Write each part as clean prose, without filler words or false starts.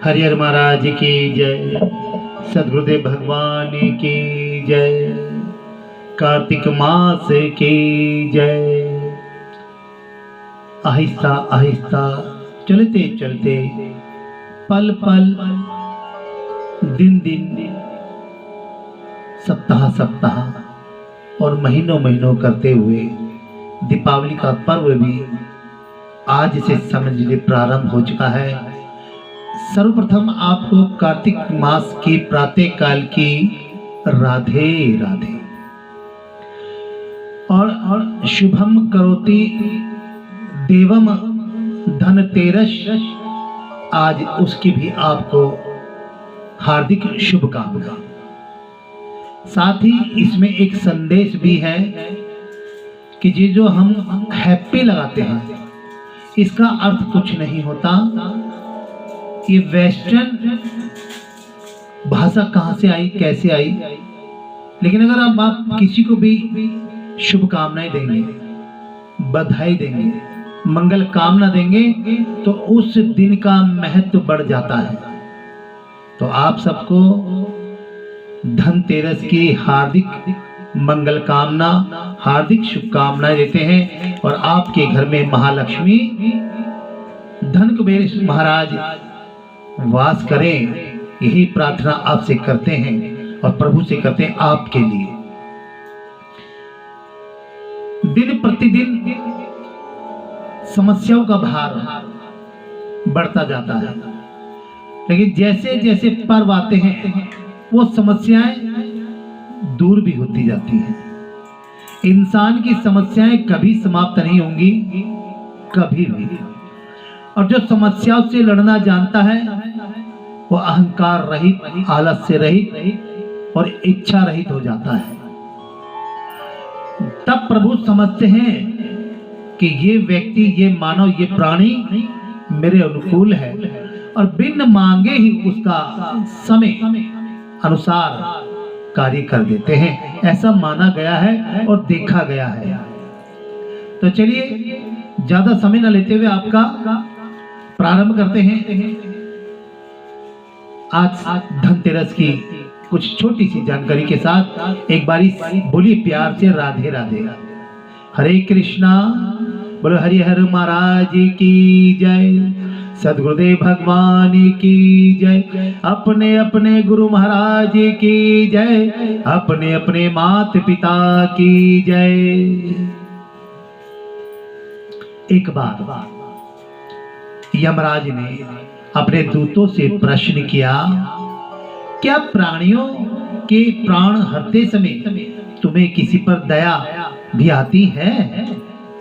हरिहर महाराज की जय, सदगुरुदेव भगवान की जय, कार्तिक मास की जय। आहिस्ता आहिस्ता चलते चलते, पल पल, दिन दिन, सप्ताह सप्ताह और महीनों महीनों करते हुए दीपावली का पर्व भी आज से समझने प्रारंभ हो चुका है। सर्वप्रथम आपको कार्तिक मास की प्रातः काल की राधे राधे और शुभम करोति देवम धनतेरस, आज उसकी भी आपको हार्दिक शुभकामना। साथ ही इसमें एक संदेश भी है कि ये जो हम हैप्पी लगाते हैं इसका अर्थ कुछ नहीं होता। ये वेस्टर्न भाषा कहां से आई, कैसे आई, लेकिन अगर आप किसी को भी शुभकामनाएं देंगे, बधाई देंगे, मंगल कामना देंगे तो उस दिन का महत्व बढ़ जाता है। तो आप सबको धनतेरस की हार्दिक मंगल कामना, हार्दिक शुभकामनाएं देते हैं और आपके घर में महालक्ष्मी धन कुबेर महाराज वास करें, यही प्रार्थना आपसे करते हैं और प्रभु से करते हैं आपके लिए। दिन प्रतिदिन समस्याओं का भार बढ़ता जाता है, लेकिन जैसे जैसे पर्व आते हैं वो समस्याएं दूर भी होती जाती हैं। इंसान की समस्याएं कभी समाप्त नहीं होंगी, कभी भी। और जो समस्याओं से लड़ना जानता है वो अहंकार रहित, आलस्य रहित और इच्छा रहित हो जाता है। तब प्रभु समझते हैं कि ये व्यक्ति, ये मानव, ये प्राणी मेरे अनुकूल है और बिन मांगे ही उसका समय अनुसार कार्य कर देते हैं। ऐसा माना गया है और देखा गया है। तो चलिए ज्यादा समय न लेते हुए आपका प्रारंभ करते हैं। आज धनतेरस की कुछ छोटी सी जानकारी के साथ एक बारी बोलिए प्यार से राधे राधे। हरे कृष्णा, बोलो हरिहर महाराज की जय, सदगुरुदेव भगवान की जय, अपने अपने गुरु महाराज की जय, अपने अपने माता पिता की जय। एक बार यमराज ने अपने दूतों से प्रश्न किया, क्या प्राणियों के प्राण हरते समय तुम्हें किसी पर दया भी आती है?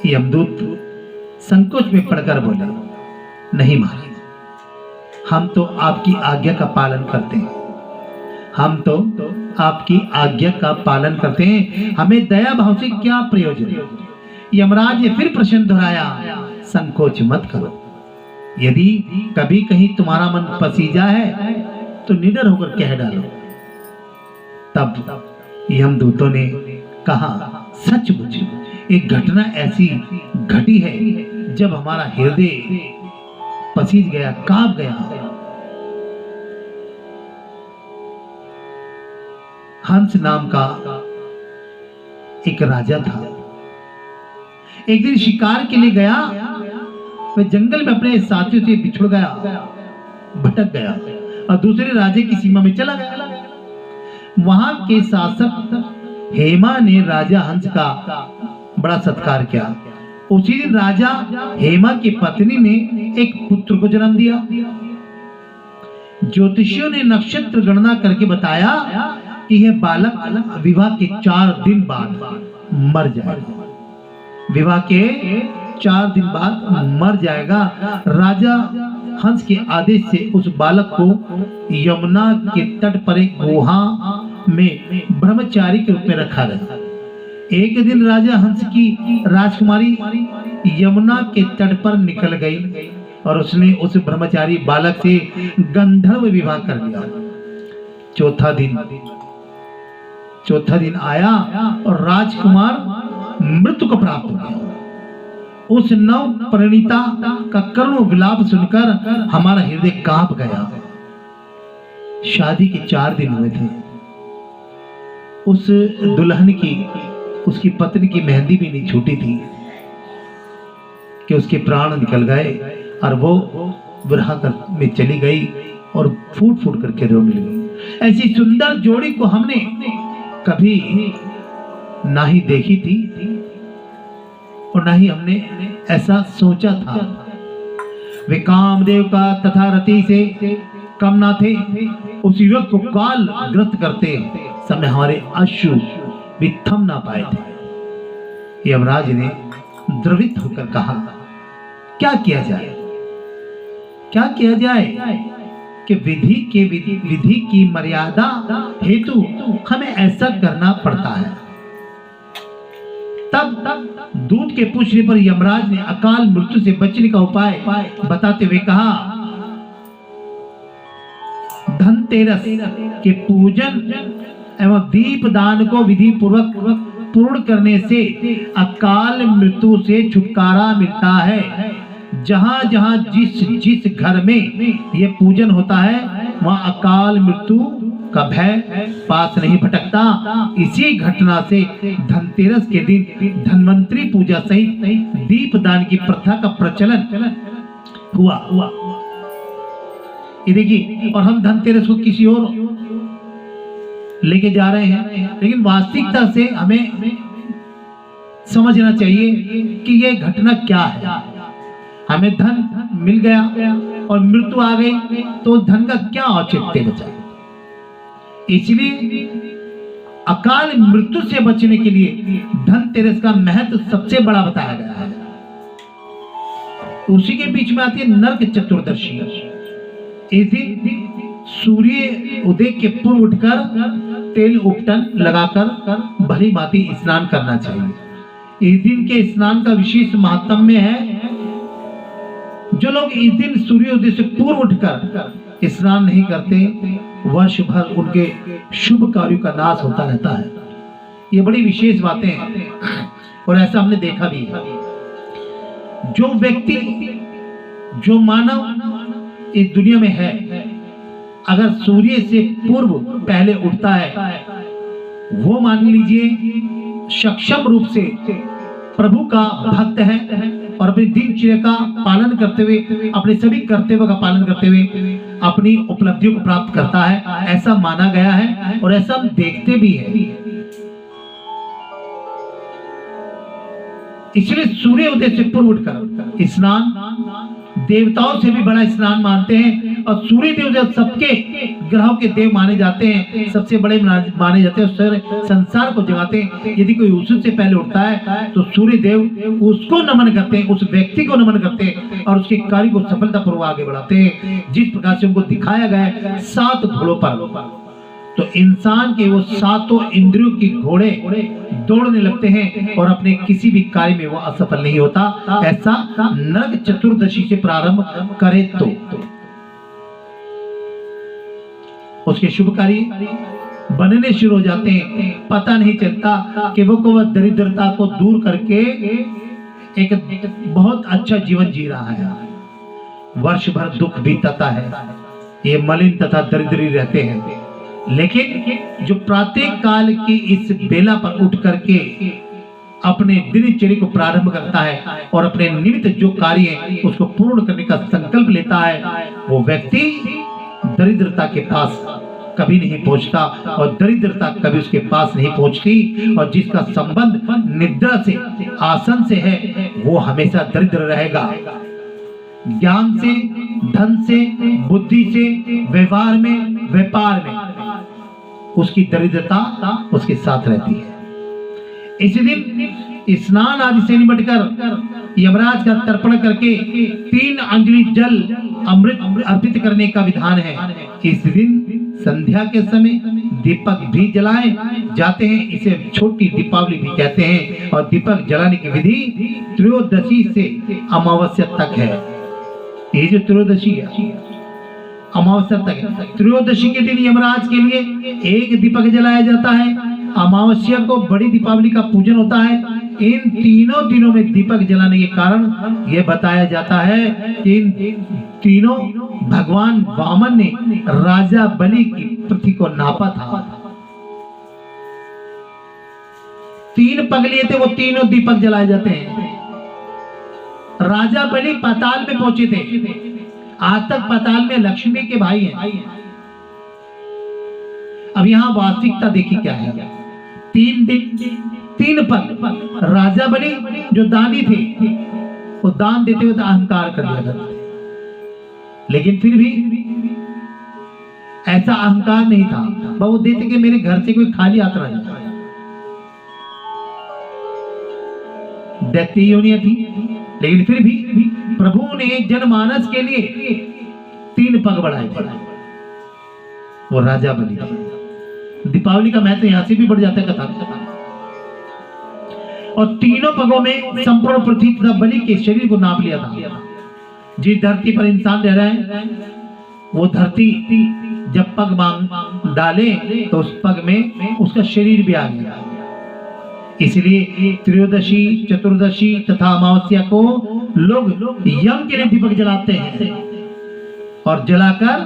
यमदूत संकोच में पड़कर बोले, नहीं महाराज, हम तो आपकी आज्ञा का पालन करते हैं, हम तो आपकी आज्ञा का पालन करते हैं, हमें दया भाव से क्या प्रयोजन? यमराज ने फिर प्रश्न दोहराया, संकोच मत करो, यदि कभी कहीं तुम्हारा मन पसीजा है तो निडर होकर कह डालो। तब यमदूतों ने कहा, सचमुच एक घटना ऐसी घटी है जब हमारा हृदय पसीज गया, कांप गया। हंस नाम का एक राजा था। एक दिन शिकार के लिए गया, वह जंगल में अपने साथियों से बिछुड़ गया, भटक गया और दूसरे राजे की सीमा में चला गया। वहां के शासक हेमा ने राजा हंस का बड़ा सत्कार किया। उसी दिन राजा हेमा की पत्नी ने एक पुत्र को जन्म दिया। ज्योतिषियों ने नक्षत्र गणना करके बताया कि यह बालक विवाह के 4 दिन बाद मर जाएगा। विवाह के 4 दिन बाद मर जाएगा। राजा हंस के आदेश से उस बालक को यमुना के तट पर एक गुहा में ब्रह्मचारी के रूप में रखा गया। एक दिन राजा हंस की राजकुमारी यमुना के तट पर निकल गई और उसने उस ब्रह्मचारी बालक से गंधर्व विवाह कर लिया। चौथा दिन आया और राजकुमार मृत्यु को प्राप्त हो गया। उस नव परिणीता का करुण विलाप सुनकर हमारा हृदय कांप गया। शादी के 4 दिन हुए थे। उस दुल्हन की, उसकी पत्नी की मेहंदी भी नहीं छूटी थी कि उसके प्राण निकल गए और वो विरह में चली गई और फूट फूट करके रोने लगी। ऐसी सुंदर जोड़ी को हमने कभी ना ही देखी थी और ना ही हमने ऐसा सोचा था। वे कामदेव का तथा रति से कम ना थे। उस युवक को काल ग्रस्त करते समय हमारे अश्रु भी थम ना पाए थे। यमराज ने द्रवित होकर कहा, क्या किया जाए, क्या किया जाए कि विधि की मर्यादा हेतु हमें ऐसा करना पड़ता है। तब दूत के पूछने पर यमराज ने अकाल मृत्यु से बचने का उपाय बताते हुए कहा, धनतेरस के पूजन एवं दीप दान को विधि पूर्वक पूर्ण करने से अकाल मृत्यु से छुटकारा मिलता है। जहां जहां जिस घर में ये पूजन होता है वहां अकाल मृत्यु का भय पास नहीं भटकता। इसी घटना से धनतेरस के दिन धन्वंतरी पूजा सहित दीप दान की प्रथा का प्रचलन हुआ। ये देखिए, और हम धनतेरस को किसी और लेके जा रहे हैं, लेकिन वास्तविकता से हमें समझना चाहिए कि ये घटना क्या है। हमें धन मिल गया और मृत्यु आ गई तो धन का क्या औचित्य बचा। इसलिए अकाल मृत्यु से बचने के लिए धनतेरस का महत्व सबसे बड़ा बताया गया है। उसी के बीच में आती है नरक चतुर्दशी। इस दिन सूर्य उदय के पूर्व उठकर तेल उपटन लगाकर भली भांति स्नान करना चाहिए। इस दिन के स्नान का विशेष महात्म्य है। जो लोग इस दिन सूर्योदय से पूर्व उठकर स्नान नहीं करते, वर्ष भर उनके शुभ कार्यों का नाश होता रहता है। ये बड़ी विशेष बातें हैं और ऐसा हमने देखा भी है। जो व्यक्ति, जो मानव इस दुनिया में है, अगर सूर्य से पूर्व पहले उठता है, वो मान लीजिए सक्षम रूप से प्रभु का भक्त है और अपनी दिनचर्या का पालन करते हुए, अपने सभी कर्तव्यों का पालन करते हुए अपनी उपलब्धियों को प्राप्त करता है। ऐसा माना गया है और ऐसा हम देखते भी हैं। इसलिए सूर्य उदय से पूर्व उठकर स्नान देवताओं से भी बड़ा स्नान मानते हैं और सूर्य देव जब सबके ग्रहों के देव माने जाते हैं, सबसे बड़े माने जाते हैं, संसार को जगाते हैं। यदि कोई उससे पहले उठता है तो सूर्य देव उसको नमन करते हैं, उस व्यक्ति को नमन करते हैं और उसके कार्य को सफलतापूर्वक आगे बढ़ाते हैं। जिस प्रकार से उनको दिखाया गया है 7 घोड़ों पर, तो इंसान के वो 7 इंद्रियों के घोड़े दौड़ने लगते हैं और अपने किसी भी कार्य में वो असफल नहीं होता। ऐसा नरक चतुर्दशी से प्रारंभ करे तो उसके शुभ कार्य बनने शुरू हो जाते हैं। पता नहीं चलता कि वो दरिद्रता को दूर करके एक बहुत अच्छा जीवन जी रहा है। वर्ष भर दुख बीतता है, ये मलिन तथा दरिद्री रहते हैं, लेकिन जो प्रातः काल की इस बेला पर उठ करके अपने दिनचर्या को प्रारंभ करता है और अपने निमित्त जो कार्य है उसको पूर्ण करने का संकल्प लेता है, वो व्यक्ति दरिद्रता के पास कभी नहीं पहुंचता और दरिद्रता कभी उसके पास नहीं पहुंचती। और जिसका संबंध निद्रा से, आसन से है, वो हमेशा दरिद्र रहेगा। ज्ञान से, धन से, बुद्धि से, व्यवहार में, व्यापार में उसकी दरिद्रता उसके साथ रहती है। इसी दिन स्नान आदि से निपटकर यमराज का तर्पण करके 3 अंजलि जल अमृत अर्पित करने का विधान है। इस दिन संध्या के समय दीपक भी जलाए जाते हैं। इसे छोटी दीपावली भी कहते हैं और दीपक जलाने की विधि त्रयोदशी से अमावस्या तक है। ये जो त्रयोदशी है अमावस्या तक है। त्रयोदशी के दिन यमराज के लिए 1 दीपक जलाया जाता है। अमावस्या को बड़ी दीपावली का पूजन होता है। इन तीनों दिनों में दीपक जलाने के कारण यह बताया जाता है कि इन तीनों भगवान वामन ने राजा बलि की पृथ्वी को नापा था। 3 पग लिए थे, वो तीनों दीपक जलाए जाते हैं। राजा बलि पाताल में पहुंचे थे। आज तक पाताल में लक्ष्मी के भाई हैं। अब यहां वास्तविकता देखी क्या है। 3 पग राजा बलि जो दानी थे, वो दान देते हुए अहंकार कर लिया करते, लेकिन फिर भी ऐसा अहंकार नहीं था। वो देते कि मेरे घर से कोई खाली यात्रा नहीं। दैत्य योनियां थी, लेकिन फिर भी प्रभु ने जनमानस के लिए 3 पग बढ़ाए थे। वो राजा बलि थे। दीपावली का महत्व यहां से भी बढ़ जाता है कथा। और तीनों पगों में संपूर्ण पृथ्वी तथा बलि के शरीर को नाप लिया था। जिस धरती पर इंसान रह रहा है, वो धरती जब पग मांग डाले तो उस पग में उसका शरीर भी आ गया। इसलिए त्रयोदशी, चतुर्दशी तथा अमावस्या को लोग यम के लिए दीपक जलाते हैं और जलाकर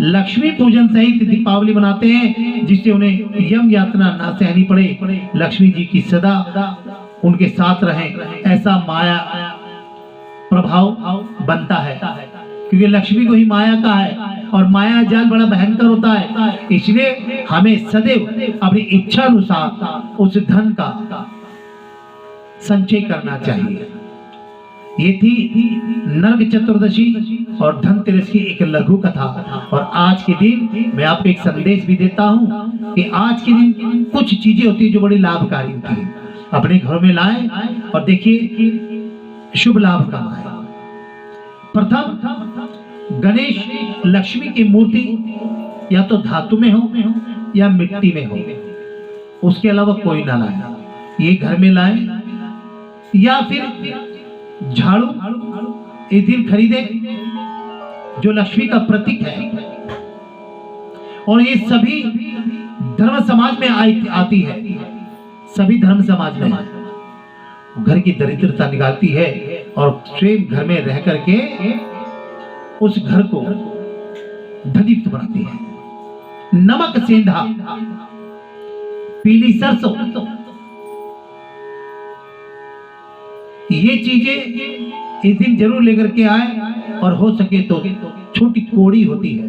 लक्ष्मी पूजन सहित दीपावली मनाते हैं, जिससे उन्हें यम यातना ना सहनी पड़े, लक्ष्मी जी की सदा उनके साथ रहे, ऐसा माया प्रभाव बनता है। क्योंकि लक्ष्मी को ही माया का है और माया जाल बड़ा भयंकर होता है। इसलिए हमें सदैव अपनी इच्छा अनुसार उस धन का संचय करना चाहिए। ये थी नरक चतुर्दशी और धनतेरस की एक लघु कथा। और आज के दिन मैं आपको एक संदेश भी देता हूँ कि आज के दिन कुछ चीजें होती है जो बड़ी लाभकारी होती है। अपने घरों में लाएं और देखिए शुभ लाभ कमाएं। प्रथम, गणेश लक्ष्मी की मूर्ति या तो धातु में हो या मिट्टी में हो, उसके अलावा कोई ना लाए। ये घर में लाए या फिर झाड़ू इस दिन खरीदे जो लक्ष्मी का प्रतीक है। और ये सभी धर्म समाज में आती है। सभी धर्म समाज में घर की दरिद्रता निकालती है और स्वयं घर में रह करके उस घर को धनीयुक्त बनाती है। नमक सेंधा, पीली सरसों, ये चीजें इस दिन जरूर लेकर के आए। और हो सके तो छोटी कोड़ी होती है,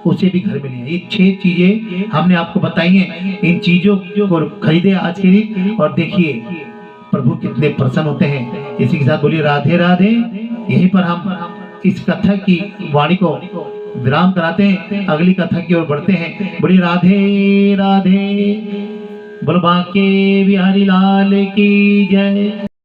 उसे भी घर में ले। ये 6 चीजें हमने आपको बताई हैं। इन चीजों को खरीदे आज के दिन और देखिए प्रभु कितने प्रसन्न होते हैं। इसी के साथ बोलिए राधे राधे। यहीं पर हम इस कथा की वाणी को विराम कराते हैं, अगली कथा की ओर बढ़ते हैं। बोलिए राधे राधे। बोल बांके बिहारी लाल की जय।